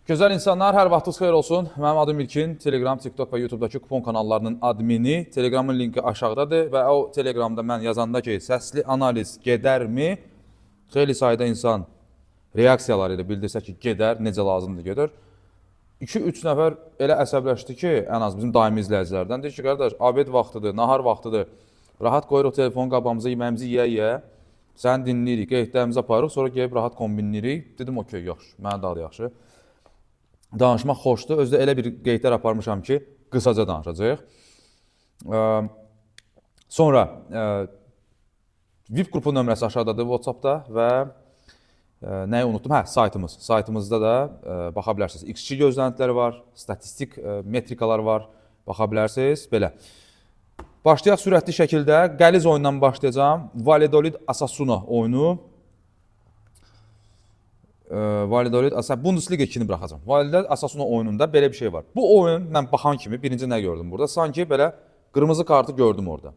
Gözəl insanlar, hər vaxtınız xeyir olsun. Mənim adım İlkin, Telegram, TikTok və YouTube'dakı kupon kanallarının admini. Telegramın linki aşağıdadır və o Telegramda mən yazanda ki, səsli analiz gedərmi? Xeyli sayda insan reaksiyaları ilə bildirsə ki, gedər, necə lazımdır gedər. 2-3 nəfər elə əsəbləşdi ki, ən az bizim daimi izləyicilərdən. Deyir ki, qardaş, abed vaxtıdır, nahar vaxtıdır. Rahat qoyuruq telefon qabağımıza, yeməyimizi yeyə-yeyə. Səni dinləyirik, qeydlərimizi aparırıq, sonra gəlib rahat kombinləyirik. Dedim, okey, yaxşı, mənə daha da yaxşı. Danışmaq xoşdur. Özdə elə bir qeydlər aparmışam ki, qısaca danışacağıq. Sonra VIP qrupu nömrəsi aşağıdadır WhatsAppda və nəyi unutdum? Saytımız. Saytımızda da baxa bilərsiniz. XG gözləntiləri var, statistik metrikalar var, baxa bilərsiniz. Belə. Başlayaq sürətli şəkildə. Qəliz oyundan başlayacağım. Valladolid Osasuna oyunu. Valladolid, Bundesliga 2-ni buraxacam. Valladolid Osasuna oyununda belə bir şey var. Bu oyun, mən baxan kimi birinci nə gördüm burada? Sanki belə qırmızı kartı gördüm orada.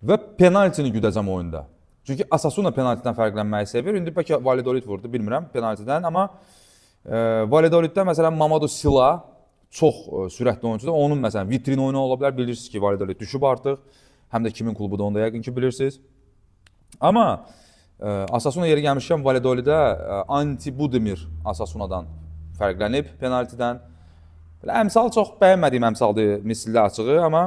Və penaltini güdəcəm oyunda. Çünki Osasuna penaltidən fərqlənməyi sevir. İndi bəlkə Valladolid vurdu, bilmirəm penaltidən. Amma Valladoliddə məsələn Mamadou Sila çox sürətli oyuncudur. Onun məsələn vitrin oyunu ola bilər. Bilirsiniz ki, Valladolid düşüb artıq. Həm də kimin klubudur onu da yəqin ki bilirsiniz. Amma Osasuna yeri gəlmişkən Valladolidə Anti Budimir Osasuna'dan fərqlənib penaltidən. Əmsal çox bəyənmədiyim əmsaldır misilli açığı, amma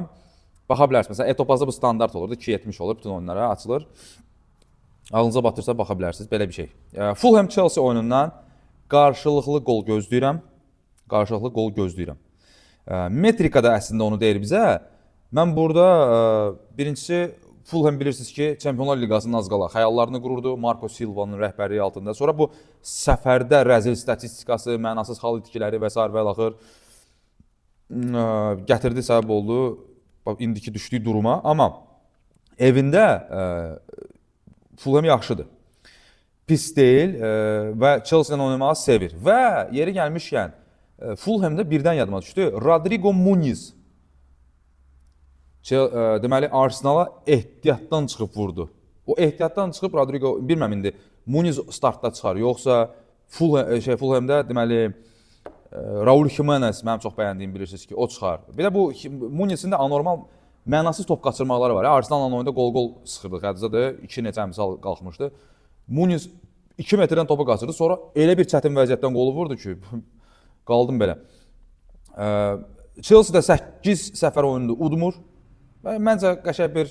baxa bilərsiniz. Məsələn, Etopazda bu standart olurdu, 2.70 olur, bütün oyunlara açılır. Ağlınıza batırsa baxa bilərsiniz, belə bir şey. Fulham-Chelsea oyunundan qarşılıqlı gol gözləyirəm. Qarşılıqlı gol gözləyirəm. Metrikada əslində onu deyir bizə. Mən burada birincisi Fulham bilirsiniz ki, Çempionlar Liqasının az qala xəyallarını qururdu Marco Silva'nın rəhbərliyi altında. Sonra bu səfərdə rəzil statistikası, mənasız xal itkiləri və s. və axır gətirdi, səbəb oldu indiki düşdüyü duruma. Amma evində Fulham yaxşıdır. Pis deyil və Chelsea-dən oynamağı sevir. Və yeri gəlmişkən Fulham'da birdən yadıma düşdü. Rodrigo Muniz. Deməli, Arsenal'a ehtiyatdan çıxıb vurdu. O ehtiyatdan çıxıb Rodrigo, bilməm indi, Muniz startda çıxar, yoxsa Fulham'da deməli, Raul Jimenez, mənim çox bəyəndiyim bilirsiniz ki, o çıxar. Bir də bu Muniz'in də anormal, mənasız top qaçırmaları var. Arsenal'la oyunda gol-gol sıxırdı, xədicədir, 2 neçə əmsal qalxmışdı. Muniz 2 metrdən topu qaçırdı, sonra elə bir çətin vəziyyətdən qolu vurdu ki, qaldım belə. Chelsea-də 8 səfər oyundu, udmur. Məncə qəşəng bir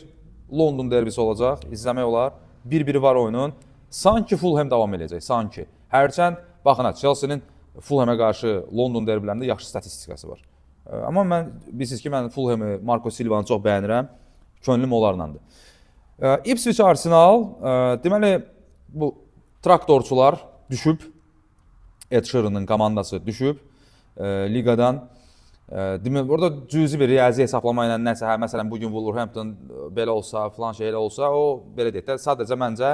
London derbisi olacaq, izləmək olar. 1-1 var oyunun. Sanki Fulham davam edəcək, sanki. Hərçənd, baxın, Chelsea-nin Fulham'a qarşı London derbilərində yaxşı statistikası var. Amma bilirsiniz ki, mən Fulham'ı, Marco Silva'nı çox bəyənirəm. Könlüm onlarlandır. Ipswich Arsenal, deməli, bu traktorçular düşüb. Ed Sheeran'ın komandası düşüb liqadan. Orada cüzi bir riyazi hesablama ilə nəsə, məsələn, bugün Wolverhampton belə olsa, filan şey elə olsa, o belə deyək də, sadəcə məncə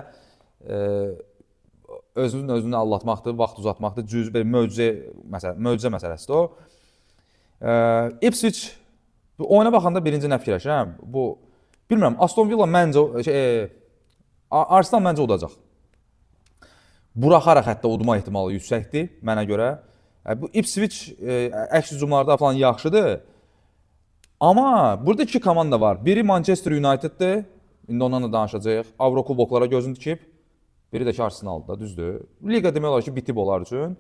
özünü allatmaqdır, vaxt uzatmaqdır, cüzi bir möcüzə məsələsidir o. Ipswich, oyuna baxanda birinci nə fikirləşirəm, bilmirəm, Aston Villa məncə, Arsenal məncə udacaq. Buraxaraq hətta udma ehtimalı yüksəkdir, mənə görə. Bu Ipswich əks hücumlarda falan yaxşıdır. Amma burada iki komanda var. Biri Manchester United'dir. İndi ondan da danışacağıq. Avrokuboklara gözünü dikib. Biri də ki Arsenal'da, düzdür. Liga demək olar ki, bitib onlar üçün.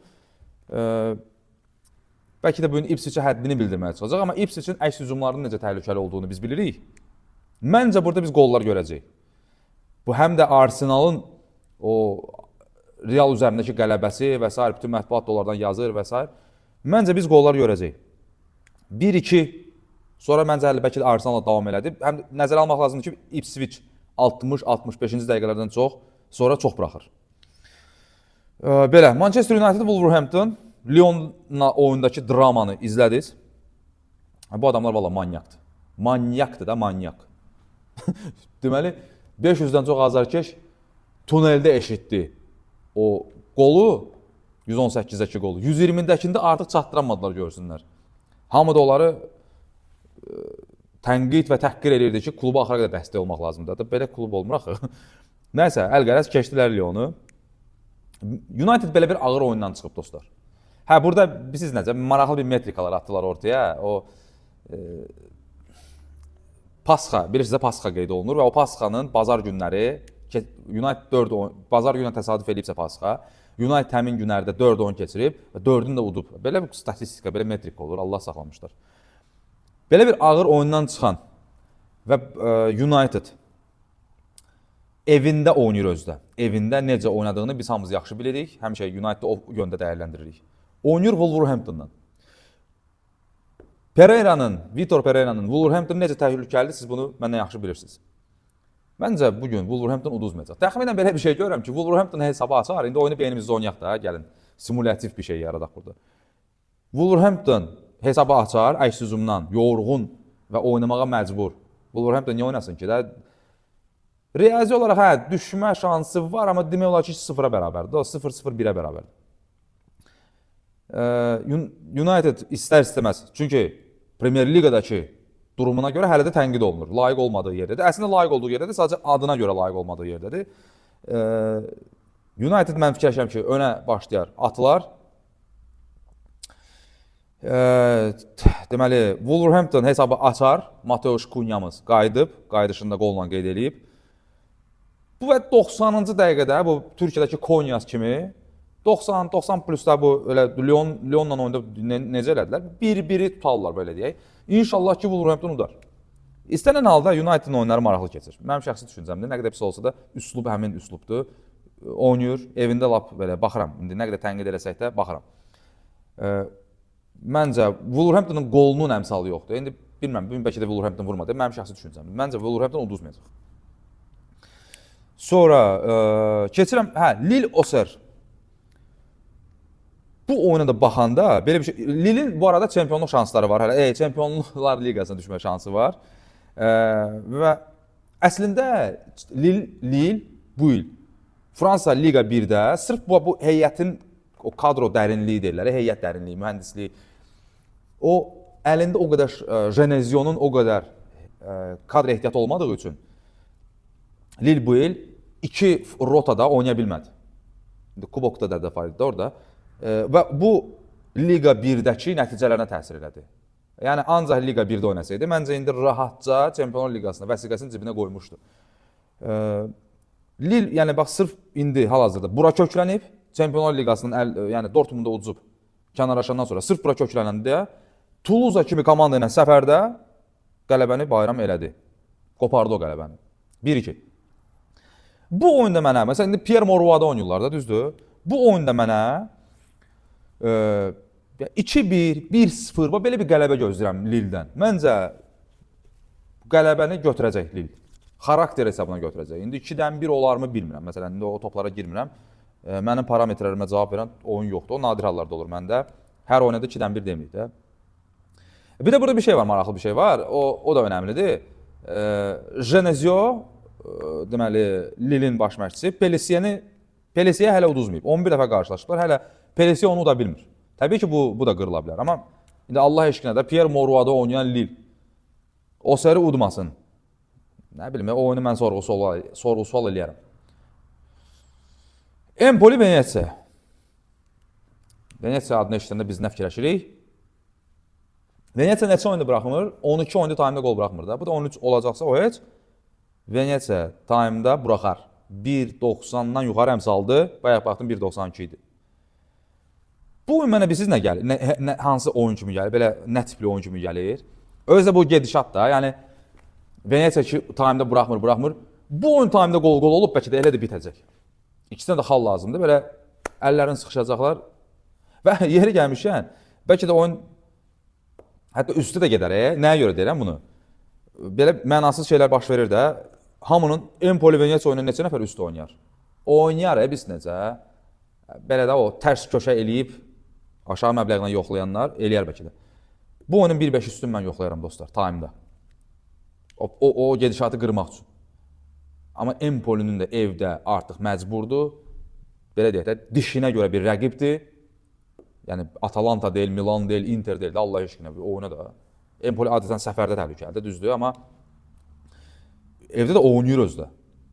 Bəlkə də bugün Ipswich'ə həddini bildirməyə çıxacaq. Amma Ipswich'in əks hücumlarının necə təhlükəli olduğunu biz bilirik. Məncə burada biz qollar görəcəyik. Bu həm də Arsenal'ın o Real üzərindəki qələbəsi və s. bütün mətbuat onlardan yazır və s. Məncə biz qollar görəcəyik. 1-2, sonra məncə bəlkə də Arsenal'la davam elədi. Həm nəzərə almaq lazımdır ki, Ipswich 60-65-ci dəqiqələrdən sonra çox buraxır. Belə, Manchester United, Wolverhampton, Lyon'la oyundakı dramanı izlədiniz. Bu adamlar valla manyakdır. Manyakdır da, manyak. Deməli, 500-dən çox azarkeş tuneldə eşitdi. O qolu, 118-dəki qolu, 120-dəkində artıq çatdıranmadılar görsünlər. Hamı da onları tənqid və təhqir edirdi ki, kluba axıra qədər dəstək olmaq lazımdır. Belə klub olmur axı. Nəysə, əlqərəz keçdilər Lyonu. United belə bir ağır oyundan çıxıb dostlar. Hə, burada siz necə maraqlı bir metrikalar atdılar ortaya. O Pasxa, bilirsiniz, Pasxa qeyd olunur və o Pasxanın bazar günləri United 4 oyun, bazar günü təsadüf edibsə Pasxa, United həmin günlərdə 4 oyun keçirib və 4-ünü də udub. Belə bir statistika, belə metrik olur, Allah saxlamışlar. Belə bir ağır oyundan çıxan və United evində oynayır özdə. Evində necə oynadığını biz hamımız yaxşı bilirik. Həmişə United-i o yöndə dəyərləndiririk. Oynayır Wolverhamptondan. Vitor Pereira'nın Wolverhampton necə təhlükəlidir, siz bunu məndən yaxşı bilirsiniz. Məncə bugün Wolverhampton uduzmayacaq. Təxminən belə bir şey görürəm ki, Wolverhampton hesabı açar. İndi oyunu beynimizdə oynayaq da, gəlin. Simulativ bir şey yaradaq burada. Wolverhampton hesabı açar, əksüzümdən, yorğun və oynamağa məcbur. Wolverhampton niyə oynasın ki? Riyazi olaraq hə, düşmə şansı var, amma demək olar ki 0-a bərabərdir. O 0-0-1-ə bərabərdir. United istər-istəməz. Çünki Premier Liqadakı durumuna görə hələ də tənqid olunur. Layiq olmadığı yerdədir. Əslində layiq olduğu yerdədir, sadəcə adına görə layiq olmadığı yerdədir. United mən fikirləşirəm ki, önə başlayar atılar. Deməli, Wolverhampton hesabı açar. Mateus Cunha'mız qayıdıb, qayıdışında qolla qeyd edib. Bu və 90-cı dəqiqədə bu Türkiyədəki Konyas kimi 90 plusda bu elə Lyonla oyunda necə elədilər? Bir-biri tutarlar belə deyək. İnşallah ki Wolverhampton udar. İstənilən halda United'ın oyunları maraqlı keçir. Mənim şəxsi düşüncəmdir. Nə qədər pis olsa da üslub həmin üslubdur. Oynayır, evində lap belə baxıram. İndi nə qədər tənqid eləsək də baxıram. Məncə Wolverhampton'ın qolunun əmsalı yoxdur. İndi bilmirəm, bugün bəlkə də Wolverhampton vurmadı. Mənim şəxsi düşüncəmdir. Məncə Wolverhampton uduzmayacaq. Sonra keçirəm, Lille Auxerre. Bu oyuna da baxanda belə bir şey, Lille'in bu arada çempionluq şansları var. Hələ Çempionlar Liqasına düşmə şansı var. Və əslində Lille bu il Fransa Liga 1-də sırf bu heyətin o kadro dərinliyi deyirlər, heyət dərinliyi, mühəndisliyi. O əlində o qədər Genesio'nun o qədər kadr ehtiyatı olmadığı üçün Lille bu il 2 rotada oynaya bilmədi. Kubokda da faydalı orada. Və bu Liga 1-dəki nəticələrinə təsir elədi. Yəni ancaq Liga 1-də oynasaydı, məncə indi rahatca Çempionlar Liqasına vəsiqəsini cibinə qoymuşdu. Lille, yəni bax sırf indi hal-hazırda bura köklənib, Çempionlar Liqasının yəni Dortmundda uduzub kənarlaşandan sonra sırf bura köklənəndə Toulouse kimi komanda ilə səfərdə qələbəni bayram elədi. Qopardı o qələbəni. 1-2. Bu oyunda mənə, məsələn indi Pierre Mauroy'da oynayırlar da, düzdür? Bu oyunda mənə 2-1, 1-0 belə bir qələbə gözləyirəm Lille'dən. Məncə qələbəni götürəcək Lille. Xarakter hesabına götürəcək. İndi 2-dən 1 olarmı bilmirəm. Məsələn, indi o toplara girmirəm. Mənim parametrlərimə cavab verən oyun yoxdur. O nadir hallarda olur məndə. Hər oyunda 2-dən 1 deməyik də. Bir də burada bir şey var, maraqlı bir şey var. O da önəmlidir. Genesio, deməli, Lille'in baş məşqçisi, Pellissier hələ uduzmayıb. 11 dəfə qarşılaşdılar. Hələ Pellissier onu uda bilmir. Təbii ki, bu da qırıla bilər. Amma indi Allah eşqinə də Pierre Mauroy'da oynayan Lille Auxerre udmasın. Nə bilim, o oyunu mən sorğu-sual eləyərəm. Empoli Venezia. Venezia adını eşidəndə biz nə fikirləşirik? Venezia neçə oyunda buraxmır? 12 oyunda time'da gol buraxmır da. Bu da 13 olacaqsa o heç. Venezia time'da buraxar. 1.90-dan yuxarı əmsaldı. Bayaq baxdım 1.92 idi. Bu oyun mənə bilirsiniz nə gəlir? Hansı oyun kimi gəlir? Belə nə tipli oyun kimi gəlir? Özdə bu gedişat da. Yəni Venezia ki time'da buraxmır. Bu oyun time'da gol olub bəlkə də elə də bitəcək. İkisinə də xal lazımdır. Belə əllərini sıxışacaqlar. Və yeri gəlmişkən bəlkə də oyun hətta üstü də gedər. Nəyə görə deyirəm bunu? Belə mənasız şeylər baş verir də. Hamının Empoli Venezia oyununda neçə nəfər üstü oynayar? Oynayar biz necə? Belə də o tərs köşə eləyib aşağı məbləğlə yoxlayanlar eləyər bəlkə də. Bu oyunun 1.5 üstünü mən yoxlayaram dostlar, time'da. O gedişatı qırmaq üçün. Amma Empoli'nin də evdə artıq məcburdur. Belə deyək də, dişinə görə bir rəqibdir. Yəni Atalanta deyil, Milan deyil, Inter deyil, Allah eşqinə bir oyuna da. Empoli adətən səfərdə təhlükəlidir, düzdür, amma evdə də oynayır özdə.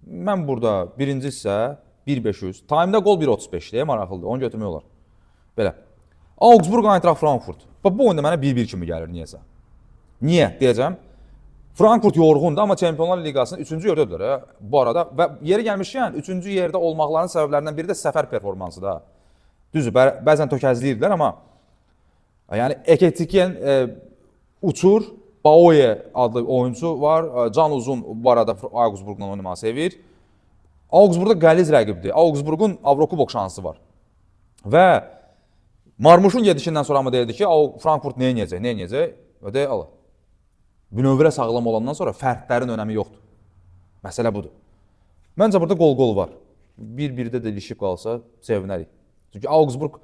Mən burada birinci isə 1.500, time'da qol 1.35 deyə maraqlıdır, onu götürmək olar. Belə. Augsburg, Eintracht Frankfurt. Bax bu oyunda mənə 1-1 kimi gəlir niyəsə. Niyə deyəcəm? Frankfurt yorğundur, amma Çempionlar Liqasının 3-cü yerdədirlər bu arada və yeri gəlmişkən 3-cü yerdə olmaqlarının səbəblərindən biri də səfər performansı da. Düzdür, bəzən tökəzləyirdilər, amma yəni Eketiken uçur, Baoye adlı oyuncu var, Can Uzun bu arada Augsburgla oynamayı sevir. Augsburgda qəliz rəqibdir. Augsburgun Avrokubok şansı var. Və Marmuşun gedişindən sonra mı deyirdi ki, Frankfurt nə edəcək? Və deyək, Allah. Bünövrə sağlam olandan sonra fərqlərin önəmi yoxdur. Məsələ budur. Məncə burada qol var. Bir-birdə də ilişib qalsa sevinərik. Çünki Augsburg,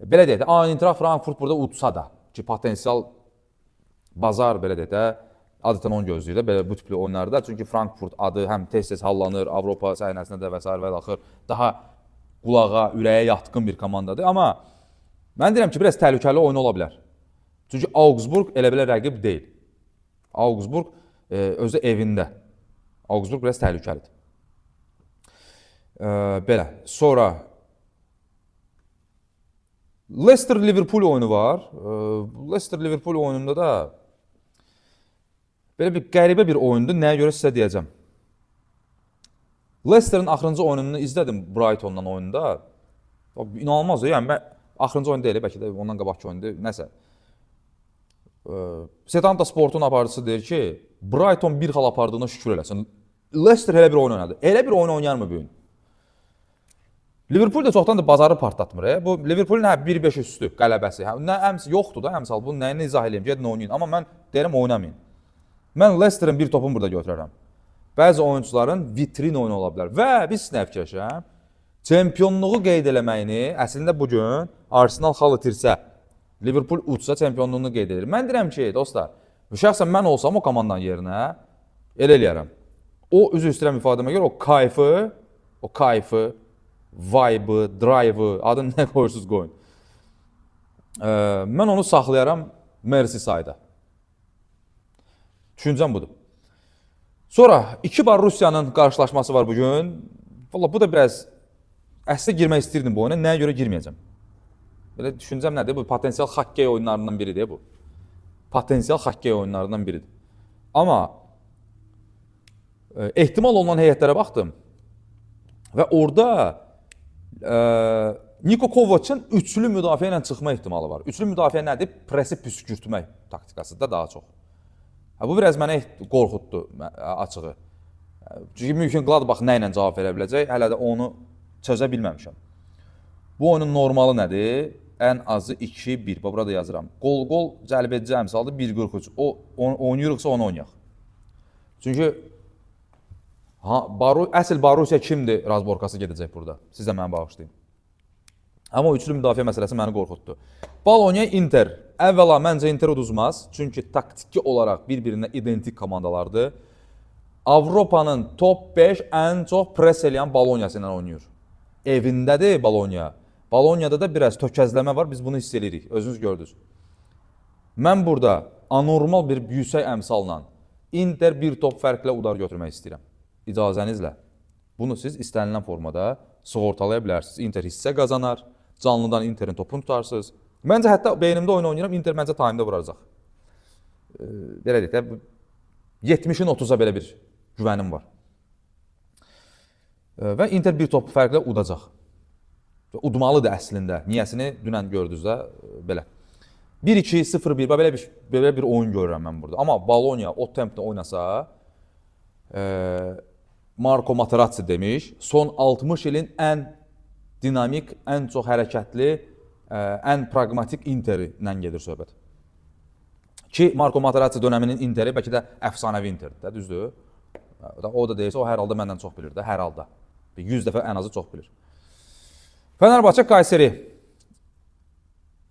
belə deyək də, Eintracht Frankfurt burada utsa da ki, potensial bazar, belə deyək də, adətən onu gözləyir də, belə bu tipli oyunlarda. Çünki Frankfurt adı həm tez-tez hallanır, Avropa səhnəsində də və s. və daxil daha qulağa, ürəyə yatqın bir komandadır. Amma mən deyirəm ki, biraz təhlükəli oyun ola bilər. Çünki Augsburg elə belə rəqib deyil. Augsburg özü evində. Augsburg biraz təhlükəlidir. Belə. Sonra Leicester-Liverpool oyunu var. Leicester-Liverpool oyununda da belə bir qəribə bir oyundur. Nəyə görə sizə deyəcəm. Leicester'ın axırıncı oyununu izlədim Brighton'dan oyunda. İnanılmaz. Yəni mən axırıncı oyun deyil, bəlkə də ondan qabaqki oyundur. Nəsə. Setanta Sport'un aparıcısı deyir ki, Brighton bir xal apardığına şükür eləsin. Leicester elə bir oyun oynadı. Elə bir oyun oynayar mı bu gün? Liverpool da çoxdan da bazarı partlatmır. Bu Liverpool'un 1-5 üstü qələbəsi. Yoxdur da əmsal. Bunu nəyini izah edeyim? Gedin oynayın. Amma mən deyirəm oynamayın. Mən Leicester'ın bir topunu burada götürərəm. Bəzi oyuncuların vitrin oyunu ola bilər. Və biz nə fikirləşəm? Çempionluğu qeyd eləməyini əslində bugün Arsenal xal itirsə, Liverpool utsa çempionluğunu qeyd edir. Mən deyirəm ki, dostlar, şəxsən mən olsam o komandanın yerinə elə eləyərəm. O üzr istəyirəm ifadəmə görə o kayfı, vibe'ı, drive'ı, adını nə qoyursunuz qoyun. Mən onu saxlayaram Merseyside'a. Düşüncəm budur. Sonra iki Rusiyanın qarşılaşması var bugün. Valla bu da biraz əslində girmək istəyirdim bu oyuna. Nəyə görə girməyəcəm? Belə düşüncəm nədir? Bu potensial xokkey oyunlarından biridir bu. Potensial xokkey oyunlarından biridir. Amma ehtimal olunan heyətlərə baxdım və orada Niko Kovac'ın üçlü müdafiə ilə çıxma ehtimalı var. Üçlü müdafiə nədir? Presi püskürtmək taktikası da daha çox. Bu biraz mənə qorxutdu açığı. Çünki mümkün Gladbach nə ilə cavab verə biləcək? Hələ də onu çözə bilməmişəm. Bu oyunun normalı nədir? Ən azı 2-1. Burada yazıram. Qol cəlb edici əmsaldır 1.43. O oynayırıqsa onu oynayaq. Çünki əsl Borussia kimdir razborkası gedəcək burada? Siz də mənə bağışlayın. Amma üçlü müdafiə məsələsi məni qorxutdu. Bologna Inter. Əvvəla məncə Inter uduzmaz. Çünki taktiki olaraq bir-birinə identik komandalardır. Avropanın top 5 ən çox pres eləyən Bolognası ilə oynayır. Evindədir Bologna. Bologna'da da biraz tökəzləmə var, biz bunu hiss edirik, özünüz gördünüz. Mən burada anormal bir yüksək əmsalla Inter bir top fərqlə udar götürmək istəyirəm. İcazənizlə. Bunu siz istənilən formada sığortalaya bilərsiniz. Inter hissə qazanar, canlıdan Inter'in topunu tutarsınız. Məncə hətta beynimdə oyun oynayıram, Inter məncə time'da vuracaq. Belə deyək də, 70'in 30'a belə bir güvənim var. Və Inter bir top fərqlə udacaq. Udmalıdır əslində. Niyəsini dünən gördünüz də belə. 1-2, 0-1 belə bir oyun görürəm mən burada. Amma Bologna o templə oynasa Marco Materazzi demiş, son 60 ilin ən dinamik, ən çox hərəkətli, ən pragmatik Interi ilə gedir söhbət. Ki Marco Materazzi dönəminin Interi bəlkə də əfsanəvi Interdir də, düzdür? O da deyirsə, o hər halda məndən çox bilir də, hər halda. 100 dəfə ən azı çox bilir. Fenerbahçe Kayseri.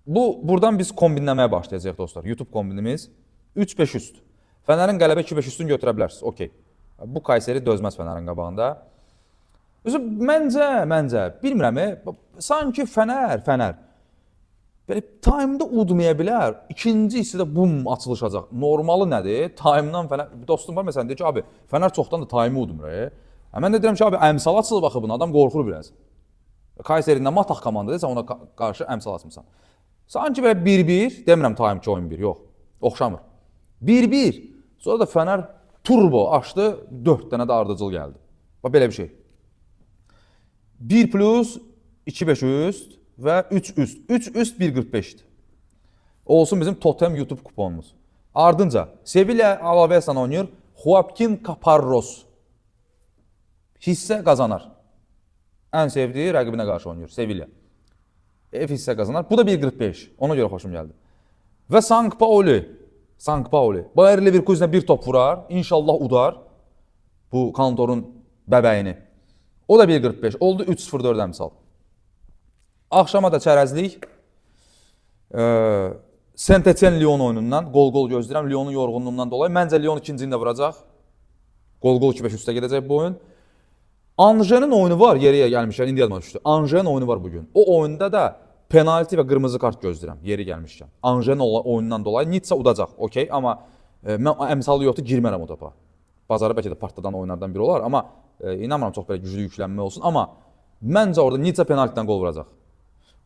Buradan biz kombinləməyə başlayacaq dostlar. YouTube kombinimiz 3-5 üst. Fenerin qələbə 2-5 üstünü götürə bilərsiniz. Okey. Bu Kayseri dözməz Fenerin qabağında. Məncə, bilmirəm, sanki Fener belə time'da udmaya bilər. İkinci hissi də bum açılışacaq. Normalı nədir? Time'dan Fener, dostum var məsələn deyir ki, abi Fener çoxdan da time'ı udmur. Mən də deyirəm ki, abi əmsal açılır baxı buna, adam qorxur biraz. Kayseri'ndən mataq komandadır, sən ona qarşı əmsal açmısan. Sanki belə 1-1, demirəm time-ki oyun 1, yox. Oxşamır. 1-1. Sonra da Fənər turbo açdı, 4 dənə də ardıcıl gəldi. Bax belə bir şey. 1 plus 2-5 üst və 3 üst. 3 üst 1.45'dir. Olsun bizim totem YouTube kuponumuz. Ardınca Sevilla əlavə ilə oynayır. Joaquin Caparros. Hissə qazanar. Ən sevdiyi rəqibinə qarşı oynayır. Sevilla. F hissə qazanar. Bu da 1.45. Ona görə xoşum gəldi. Və Sankpaoli. Bayer Leverkusenə bir top vurar. İnşallah udar. Bu Kantorun bəbəyini. O da 1.45. Oldu 3-0-4 əmsal. Axşama da çərəzlik. Saint-Etienne Lyon oyunundan gol gözləyirəm. Lyonun yorğunluğundan dolayı. Məncə Lyon ikincini də vuracaq. Gol 2-5 üstə gedəcək bu oyun. Anje'nin oyunu var, yeriyə gəlmişkən, indi yadıma düşdü. Anje'nin oyunu var bugün. O oyunda da penalti və qırmızı kart gözləyirəm, yeri gəlmişkən. Anje'nin oyundan dolayı Nitsa udacaq, okey, amma mən əmsalı yoxdur, girmərəm o topa. Bazarı bəlkə də partladan oyunlardan biri olar, amma inanmıram çox belə güclü yüklənmə olsun, amma məncə orada Nitsa penaltidən gol vuracaq.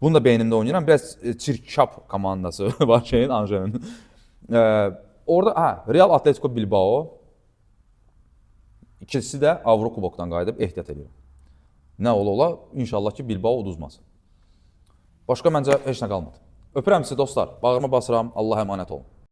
Bunu da beynimdə oynayıram, biraz çirkap komandası var şeyin, Anje'nin. Orada, Real Atletico Bilbao. İkisi də Avrokubokdan qayıdıb ehtiyat edir. Nə ola, inşallah ki Bilbao uduzmaz. Başqa məncə heç nə qalmadı. Öpürəm sizi dostlar, bağrıma basıram, Allah əmanət olun.